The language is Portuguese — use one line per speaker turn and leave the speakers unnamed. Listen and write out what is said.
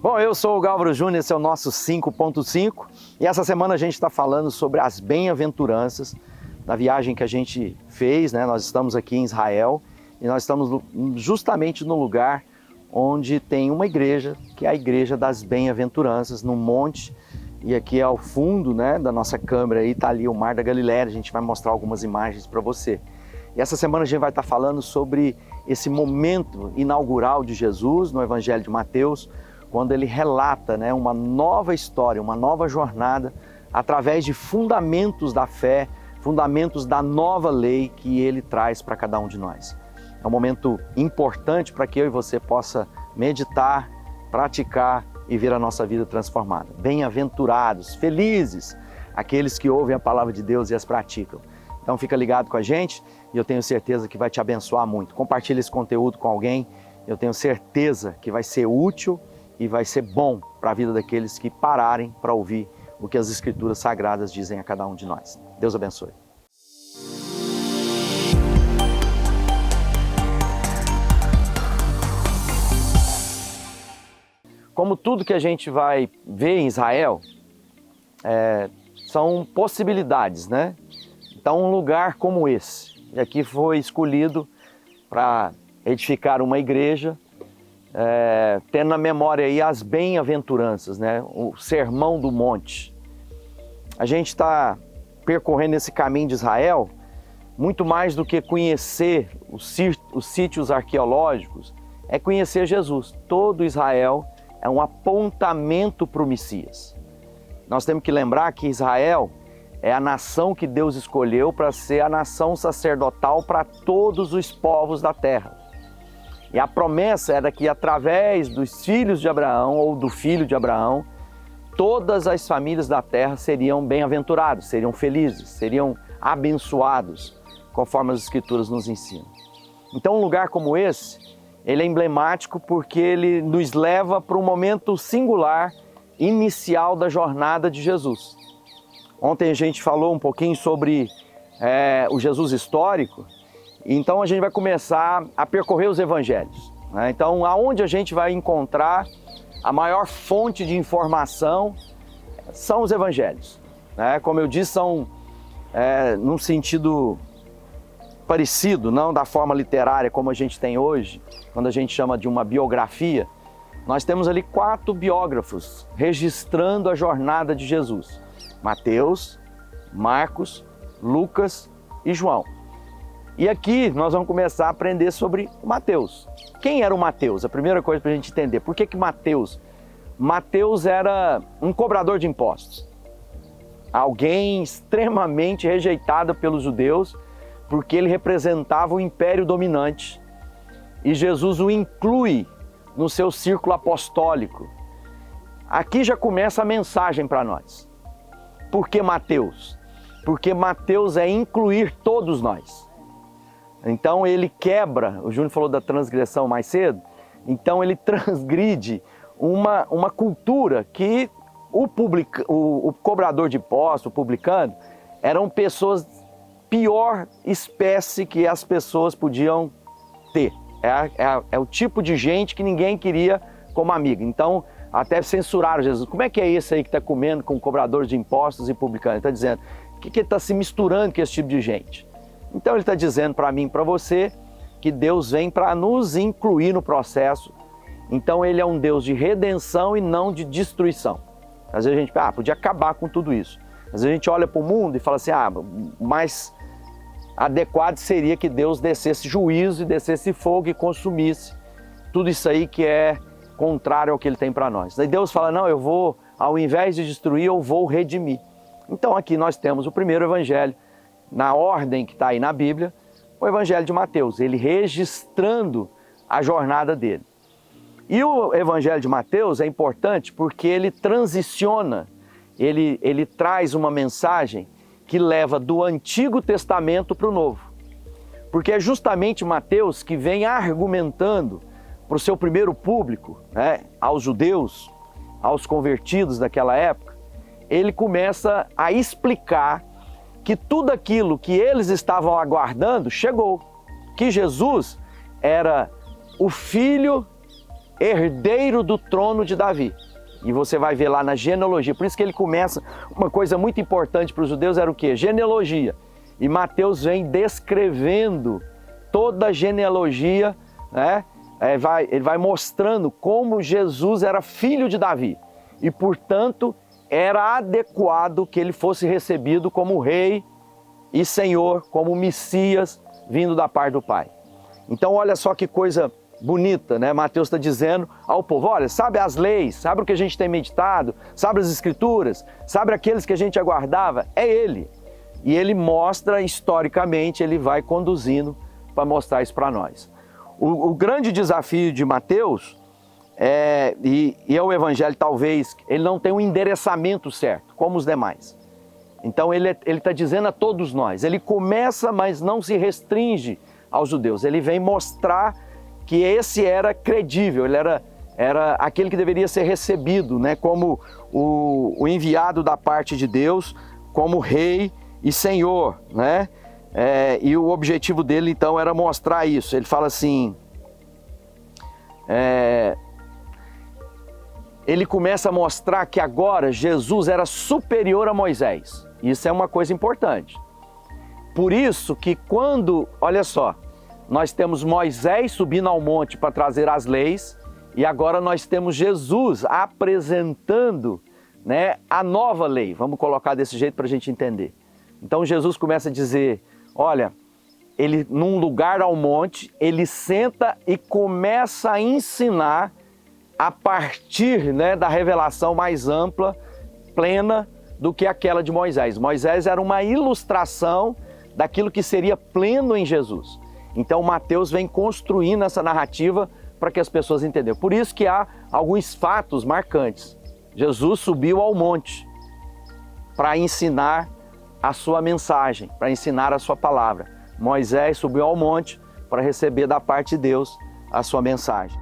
Bom, eu sou o Gálvaro Júnior, esse é o nosso 5.5 e essa semana a gente está falando sobre as bem-aventuranças da viagem que a gente fez, né? Nós estamos aqui em Israel e nós estamos justamente no lugar onde tem uma igreja, que é a Igreja das Bem-aventuranças, no monte. E aqui ao fundo, né, da nossa câmera aí está ali o Mar da Galileia, a gente vai mostrar algumas imagens para você. E essa semana a gente vai estar falando sobre esse momento inaugural de Jesus no Evangelho de Mateus, quando ele relata, né, uma nova história, uma nova jornada, através de fundamentos da fé, fundamentos da nova lei que ele traz para cada um de nós. É um momento importante para que eu e você possa meditar, praticar e ver a nossa vida transformada. Bem-aventurados, felizes, aqueles que ouvem a palavra de Deus e as praticam. Então fica ligado com a gente e eu tenho certeza que vai te abençoar muito. Compartilhe esse conteúdo com alguém, eu tenho certeza que vai ser útil e vai ser bom para a vida daqueles que pararem para ouvir o que as Escrituras Sagradas dizem a cada um de nós. Deus abençoe. Como tudo que a gente vai ver em Israel, são possibilidades, né? Então, um lugar como esse, e aqui foi escolhido para edificar uma igreja, tendo na memória aí as bem-aventuranças, né? O Sermão do Monte. A gente está percorrendo esse caminho de Israel muito mais do que conhecer os sítios arqueológicos, é conhecer Jesus. Todo Israel é um apontamento para o Messias. Nós temos que lembrar que Israel é a nação que Deus escolheu para ser a nação sacerdotal para todos os povos da terra. E a promessa era que através dos filhos de Abraão ou do filho de Abraão, todas as famílias da terra seriam bem-aventurados, seriam felizes, seriam abençoados, conforme as Escrituras nos ensinam. Então um lugar como esse, ele é emblemático porque ele nos leva para um momento singular, inicial da jornada de Jesus. Ontem a gente falou um pouquinho sobre o Jesus histórico, então a gente vai começar a percorrer os evangelhos, né? Então, aonde a gente vai encontrar a maior fonte de informação são os evangelhos, né? Como eu disse, são num sentido parecido, não da forma literária como a gente tem hoje, quando a gente chama de uma biografia. Nós temos ali 4 biógrafos registrando a jornada de Jesus: Mateus, Marcos, Lucas e João. E aqui nós vamos começar a aprender sobre Mateus. Quem era o Mateus? A primeira coisa para a gente entender. Por que Mateus? Mateus era um cobrador de impostos. Alguém extremamente rejeitado pelos judeus, porque ele representava o império dominante. E Jesus o inclui no seu círculo apostólico. Aqui já começa a mensagem para nós. Por que Mateus? Porque Mateus é incluir todos nós. Então ele quebra, o Júnior falou da transgressão mais cedo, então ele transgride uma cultura que o cobrador de impostos, o publicano, eram pessoas pior espécie que as pessoas podiam ter. É o tipo de gente que ninguém queria como amigo. Então, até censuraram Jesus. Como é que é esse aí que está comendo com cobradores de impostos e publicanos? Ele está dizendo, o que ele está se misturando com esse tipo de gente? Então ele está dizendo para mim e para você que Deus vem para nos incluir no processo. Então ele é um Deus de redenção e não de destruição. Às vezes a gente podia acabar com tudo isso. Às vezes a gente olha para o mundo e fala assim, mas adequado seria que Deus descesse juízo e descesse fogo e consumisse tudo isso aí que é contrário ao que Ele tem para nós. Daí Deus fala, não, eu vou, ao invés de destruir, eu vou redimir. Então aqui nós temos o primeiro evangelho, na ordem que está aí na Bíblia, o Evangelho de Mateus, ele registrando a jornada dele. E o Evangelho de Mateus é importante porque ele transiciona, ele traz uma mensagem que leva do Antigo Testamento para o Novo. Porque é justamente Mateus que vem argumentando para o seu primeiro público, né, aos judeus, aos convertidos daquela época, ele começa a explicar que tudo aquilo que eles estavam aguardando chegou, que Jesus era o Filho herdeiro do trono de Davi. E você vai ver lá na genealogia, por isso que ele começa, uma coisa muito importante para os judeus era o quê? Genealogia. E Mateus vem descrevendo toda a genealogia, né? Ele vai mostrando como Jesus era filho de Davi. E, portanto, era adequado que ele fosse recebido como rei e senhor, como Messias vindo da parte do Pai. Então, olha só que coisa bonita, né? Mateus está dizendo ao povo, olha, sabe as leis, sabe o que a gente tem meditado, sabe as escrituras, sabe aqueles que a gente aguardava? É ele. E ele mostra, historicamente, ele vai conduzindo para mostrar isso para nós. O grande desafio de Mateus, e é o evangelho talvez, ele não tem um endereçamento certo, como os demais. Então ele está dizendo a todos nós, ele começa, mas não se restringe aos judeus. Ele vem mostrar que esse era credível, ele era aquele que deveria ser recebido, né, como o enviado da parte de Deus, como rei e senhor, né? E o objetivo dele então era mostrar isso. Ele fala assim, ele começa a mostrar que agora Jesus era superior a Moisés. Isso é uma coisa importante. Por isso que quando, olha só, nós temos Moisés subindo ao monte para trazer as leis e agora nós temos Jesus apresentando, né, a nova lei. Vamos colocar desse jeito para a gente entender. Então Jesus começa a dizer, olha, ele num lugar ao monte, ele senta e começa a ensinar a partir, né, da revelação mais ampla, plena do que aquela de Moisés. Moisés era uma ilustração daquilo que seria pleno em Jesus. Então Mateus vem construindo essa narrativa para que as pessoas entendam. Por isso que há alguns fatos marcantes. Jesus subiu ao monte para ensinar a sua mensagem, para ensinar a sua palavra. Moisés subiu ao monte para receber da parte de Deus a sua mensagem.